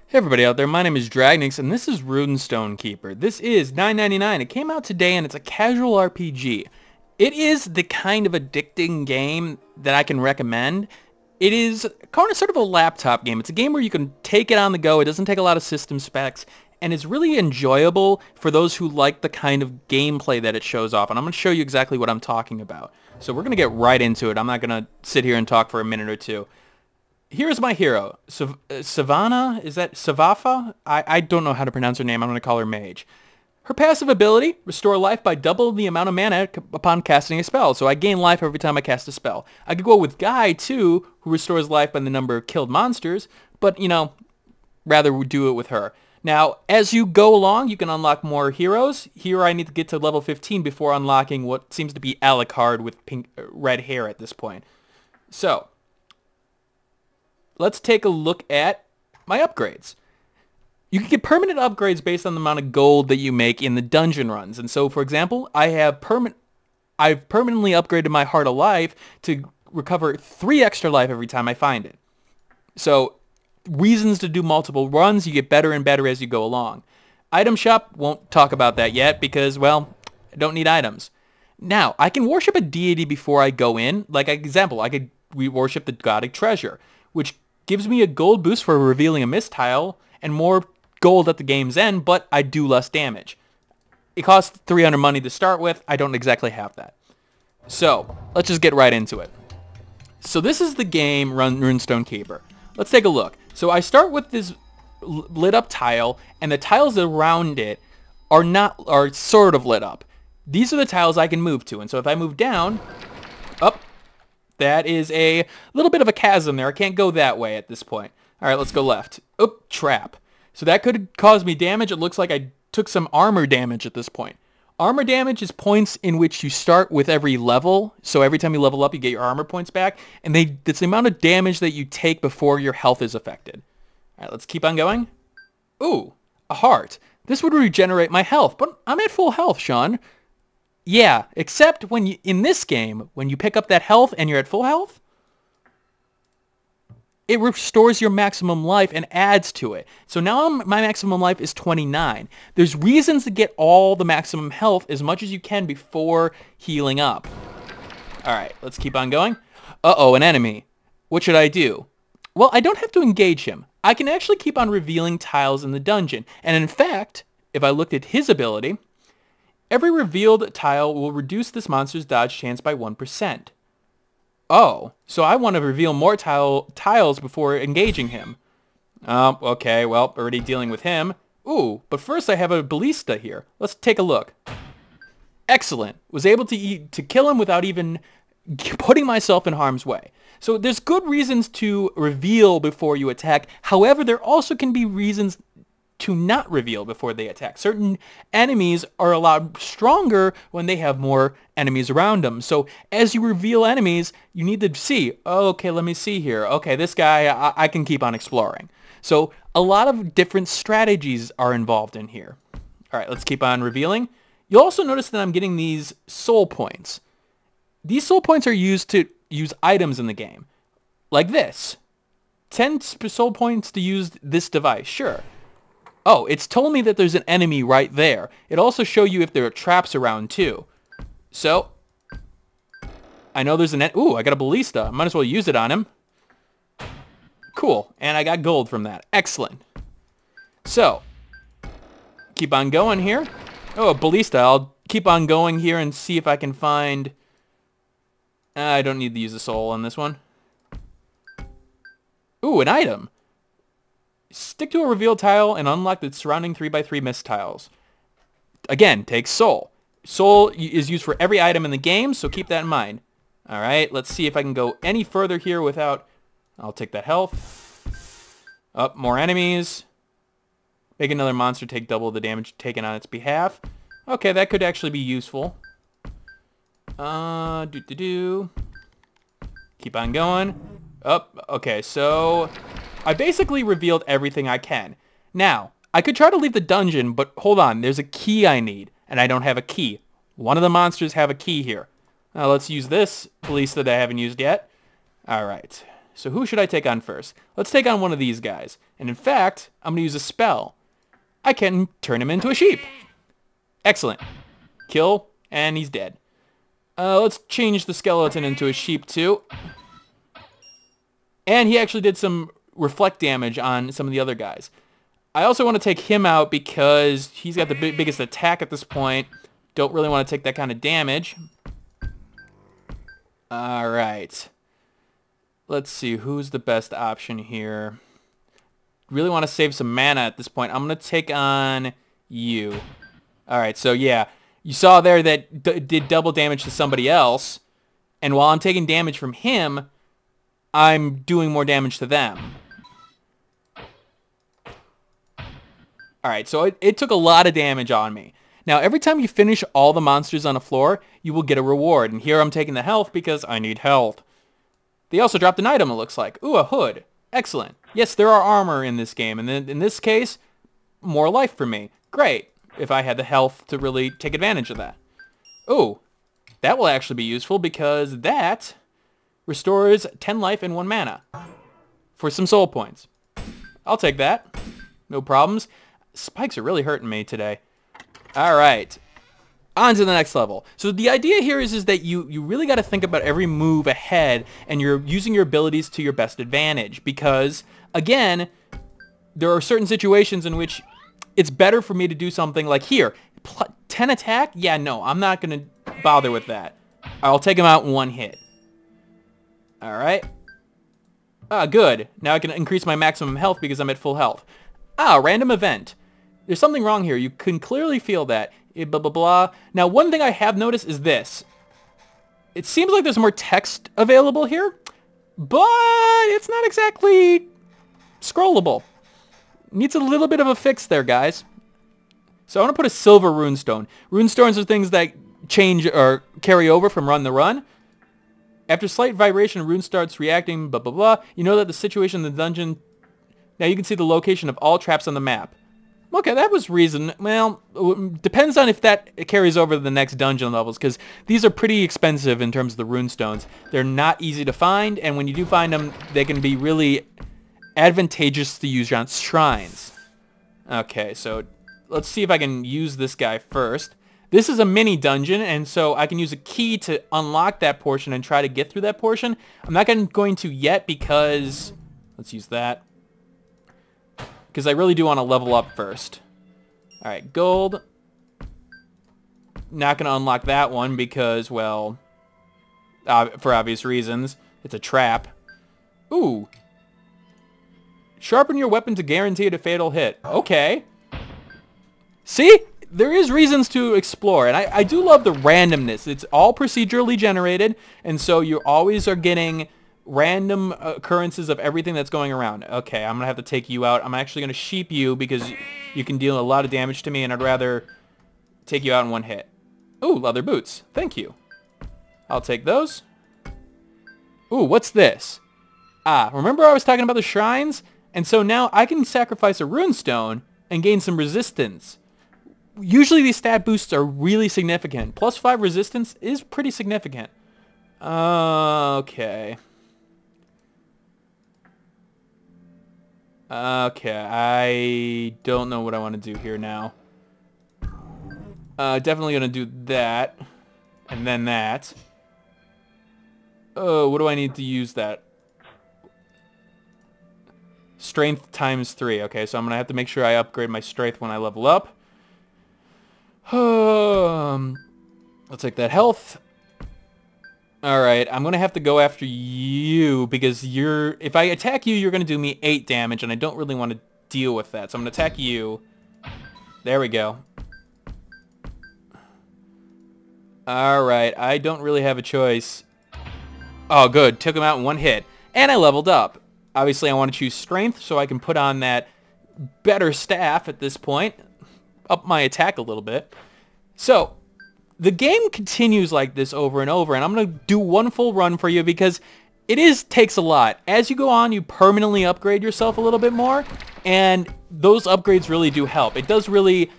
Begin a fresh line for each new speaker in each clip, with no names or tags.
Hey everybody out there, my name is Dragnix and this is Runestone Keeper. This is $9.99. It came out today and it's a casual RPG. It is the kind of addicting game that I can recommend. It is kind of sort of a laptop game. It's a game where you can take it on the go. It doesn't take a lot of system specs and it's really enjoyable for those who like the kind of gameplay that it shows off. And I'm going to show you exactly what I'm talking about. So we're going to get right into it. I'm not going to sit here and talk for a minute or two. Here's my hero, Savannah, is that Savafa? I don't know how to pronounce her name, I'm going to call her Mage. Her passive ability, restore life by double the amount of mana upon casting a spell. So I gain life every time I cast a spell. I could go with Guy too, who restores life by the number of killed monsters, but you know, rather do it with her. Now, as you go along, you can unlock more heroes. Here I need to get to level 15 before unlocking what seems to be Alucard with red hair at this point. So, let's take a look at my upgrades. You can get permanent upgrades based on the amount of gold that you make in the dungeon runs. And so, for example, I've permanently upgraded my Heart of Life to recover 3 extra life every time I find it. So, reasons to do multiple runs, you get better and better as you go along. Item shop, won't talk about that yet because, well, I don't need items. Now, I can worship a deity before I go in. Like, example, I could worship the Gothic Treasure, which gives me a gold boost for revealing a mist tile and more gold at the game's end, but I do less damage. It costs 300 money to start with. I don't exactly have that. So, let's just get right into it. So this is the game Runestone Keeper. Let's take a look. So I start with this lit up tile, and the tiles around it are sort of lit up. These are the tiles I can move to, and so if I move down, up, that is a little bit of a chasm there. I can't go that way at this point. All right, let's go left. Oop, trap. So that could cause me damage. It looks like I took some armor damage at this point. Armor damage is points in which you start with every level. So every time you level up, you get your armor points back. And it's the amount of damage that you take before your health is affected. All right, let's keep on going. Ooh, a heart. This would regenerate my health, but I'm at full health, Sean. Yeah, except in this game, when you pick up that health and you're at full health, it restores your maximum life and adds to it. So now my maximum life is 29. There's reasons to get all the maximum health as much as you can before healing up. Alright, let's keep on going. Uh-oh, an enemy. What should I do? Well, I don't have to engage him. I can actually keep on revealing tiles in the dungeon. And in fact, if I looked at his ability, every revealed tile will reduce this monster's dodge chance by 1%. Oh, so I want to reveal more tiles before engaging him. Okay, well, already dealing with him. Ooh, but first I have a ballista here. Let's take a look. Excellent. Was able to kill him without even putting myself in harm's way. So there's good reasons to reveal before you attack. However, there also can be reasons to not reveal before they attack. Certain enemies are a lot stronger when they have more enemies around them. So as you reveal enemies, you need to see, oh, okay, let me see here. Okay, this guy, I can keep on exploring. So a lot of different strategies are involved in here. All right, let's keep on revealing. You'll also notice that I'm getting these soul points. These soul points are used to use items in the game. Like this. 10 soul points to use this device, sure. Oh, it's told me that there's an enemy right there. It also shows you if there are traps around too. So, I know there's ooh, I got a ballista. I might as well use it on him. Cool, and I got gold from that. Excellent. So, keep on going here. Oh, a ballista. I'll keep on going here and see if I can find... I don't need to use a soul on this one. Ooh, an item. Stick to a revealed tile and unlock the surrounding 3x3 mist tiles. Again, take soul. Soul is used for every item in the game, so keep that in mind. Alright, let's see if I can go any further here without... I'll take that health. Up, more enemies. Make another monster take double the damage taken on its behalf. Okay, that could actually be useful. Keep on going. Up, okay, so... I basically revealed everything I can. Now, I could try to leave the dungeon, but hold on, there's a key I need, and I don't have a key. One of the monsters have a key here. Now let's use this police that I haven't used yet. All right. So who should I take on first? Let's take on one of these guys. And in fact, I'm going to use a spell. I can turn him into a sheep. Excellent. Kill, and he's dead. Let's change the skeleton into a sheep too. And he actually did some reflect damage on some of the other guys. I also want to take him out because he's got the biggest attack at this point. Don't really want to take that kind of damage. All right. Let's see, who's the best option here? Really want to save some mana at this point. I'm going to take on you. All right, so yeah. You saw there that did double damage to somebody else. And while I'm taking damage from him, I'm doing more damage to them. Alright, so it took a lot of damage on me. Now, every time you finish all the monsters on a floor, you will get a reward. And here I'm taking the health because I need health. They also dropped an item, it looks like. Ooh, a hood. Excellent. Yes, there are armor in this game. And then in this case, more life for me. Great. If I had the health to really take advantage of that. Ooh, that will actually be useful because that restores 10 life and 1 mana for some soul points. I'll take that. No problems. Spikes are really hurting me today. All right. On to the next level. So the idea here is that you really got to think about every move ahead and you're using your abilities to your best advantage because, again, there are certain situations in which it's better for me to do something like here. 10 attack? Yeah, no, I'm not going to bother with that. I'll take him out in 1 hit. All right. Good. Now I can increase my maximum health because I'm at full health. Random event. There's something wrong here. You can clearly feel that. Blah, blah, blah. Now, one thing I have noticed is this. It seems like there's more text available here, but it's not exactly scrollable. Needs a little bit of a fix there, guys. So I want to put a silver runestone. Runestones are things that change or carry over from run to run. After slight vibration, a rune starts reacting, blah, blah, blah. You know that the situation in the dungeon... Now you can see the location of all traps on the map. Okay, that was reason. Well, depends on if that carries over to the next dungeon levels, because these are pretty expensive in terms of the runestones. They're not easy to find, and when you do find them, they can be really advantageous to use on shrines. Okay, so let's see if I can use this guy first. This is a mini dungeon, and so I can use a key to unlock that portion and try to get through that portion. I'm not going to yet because... Let's use that. Because I really do want to level up first. Alright, gold. Not going to unlock that one because, well, for obvious reasons. It's a trap. Ooh. Sharpen your weapon to guarantee a fatal hit. Okay. See? There is reasons to explore, and I do love the randomness. It's all procedurally generated, and so you always are getting random occurrences of everything that's going around. Okay, I'm going to have to take you out. I'm actually going to sheep you because you can deal a lot of damage to me, and I'd rather take you out in 1 hit. Ooh, leather boots. Thank you. I'll take those. Ooh, what's this? Remember I was talking about the shrines? And so now I can sacrifice a runestone and gain some resistance. Usually these stat boosts are really significant. +5 resistance is pretty significant. Okay. Okay, I don't know what I want to do here now. Definitely going to do that. And then that. Oh, what do I need to use that? Strength ×3. Okay, so I'm going to have to make sure I upgrade my strength when I level up. I'll take that health. Alright, I'm going to have to go after you because if I attack you, you're going to do me 8 damage, and I don't really want to deal with that. So I'm going to attack you. There we go. Alright, I don't really have a choice. Oh, good. Took him out in 1 hit. And I leveled up. Obviously, I want to choose strength so I can put on that better staff at this point. Up my attack a little bit. So, the game continues like this over and over, and I'm going to do one full run for you because it takes a lot. As you go on, you permanently upgrade yourself a little bit more, and those upgrades really do help. It does really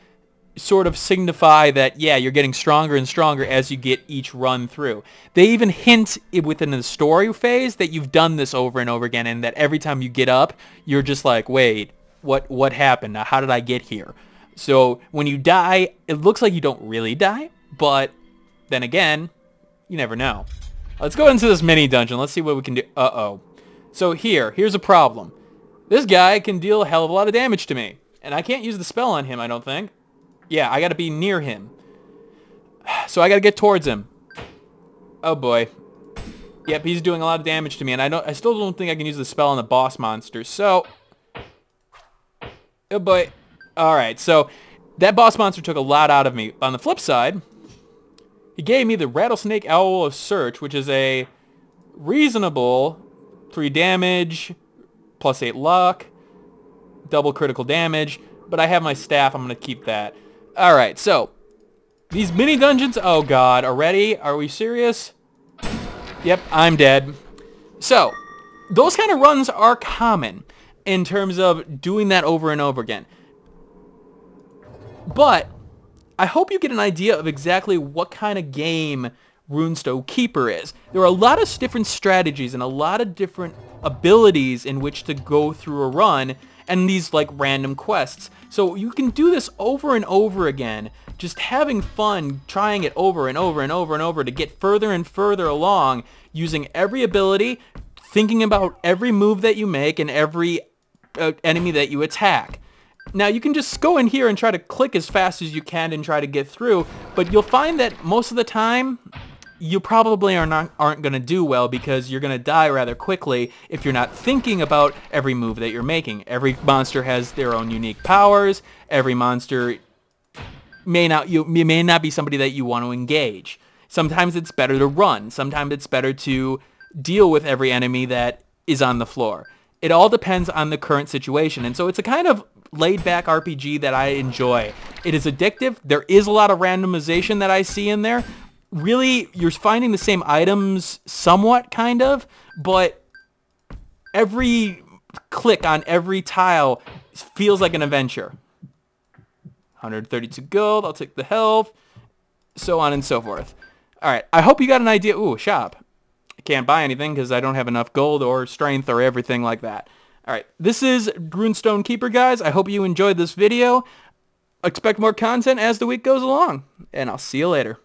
sort of signify that, yeah, you're getting stronger and stronger as you get each run through. They even hint within the story phase that you've done this over and over again, and that every time you get up, you're just like, wait, what happened? Now, how did I get here? So when you die, it looks like you don't really die, but then again, you never know. Let's go into this mini dungeon. Let's see what we can do. Uh-oh. So here's a problem. This guy can deal a hell of a lot of damage to me, and I can't use the spell on him, I don't think. Yeah, I gotta be near him. So I gotta get towards him. Oh boy. Yep, he's doing a lot of damage to me, and I still don't think I can use the spell on the boss monster. So, oh boy. Alright, so that boss monster took a lot out of me. On the flip side, he gave me the Rattlesnake Owl of Search, which is a reasonable 3 damage, plus 8 luck, double critical damage, but I have my staff, I'm going to keep that. Alright, so, these mini dungeons, oh god, already? Are we serious? Yep, I'm dead. So, those kind of runs are common in terms of doing that over and over again. But, I hope you get an idea of exactly what kind of game Runestone Keeper is. There are a lot of different strategies and a lot of different abilities in which to go through a run, and these like random quests. So you can do this over and over again, just having fun trying it over and over and over and over to get further and further along, using every ability, thinking about every move that you make and every enemy that you attack. Now you can just go in here and try to click as fast as you can and try to get through, but you'll find that most of the time you probably aren't going to do well, because you're going to die rather quickly if you're not thinking about every move that you're making. Every monster has their own unique powers. Every monster may not be somebody that you want to engage. Sometimes it's better to run. Sometimes it's better to deal with every enemy that is on the floor. It all depends on the current situation, and so it's a kind of laid-back RPG that I enjoy. It is addictive. There is a lot of randomization that I see in there. Really, you're finding the same items somewhat, kind of, but every click on every tile feels like an adventure. 132 gold, I'll take the health, so on and so forth. Alright, I hope you got an idea. Ooh, shop. I can't buy anything because I don't have enough gold or strength or everything like that. Alright, this is Runestone Keeper, guys. I hope you enjoyed this video. Expect more content as the week goes along, and I'll see you later.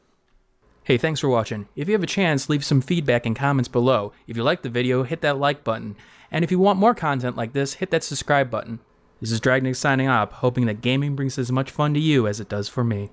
Hey, thanks for watching. If you have a chance, leave some feedback and comments below. If you liked the video, hit that like button. And if you want more content like this, hit that subscribe button. This is Dragnix signing off, hoping that gaming brings as much fun to you as it does for me.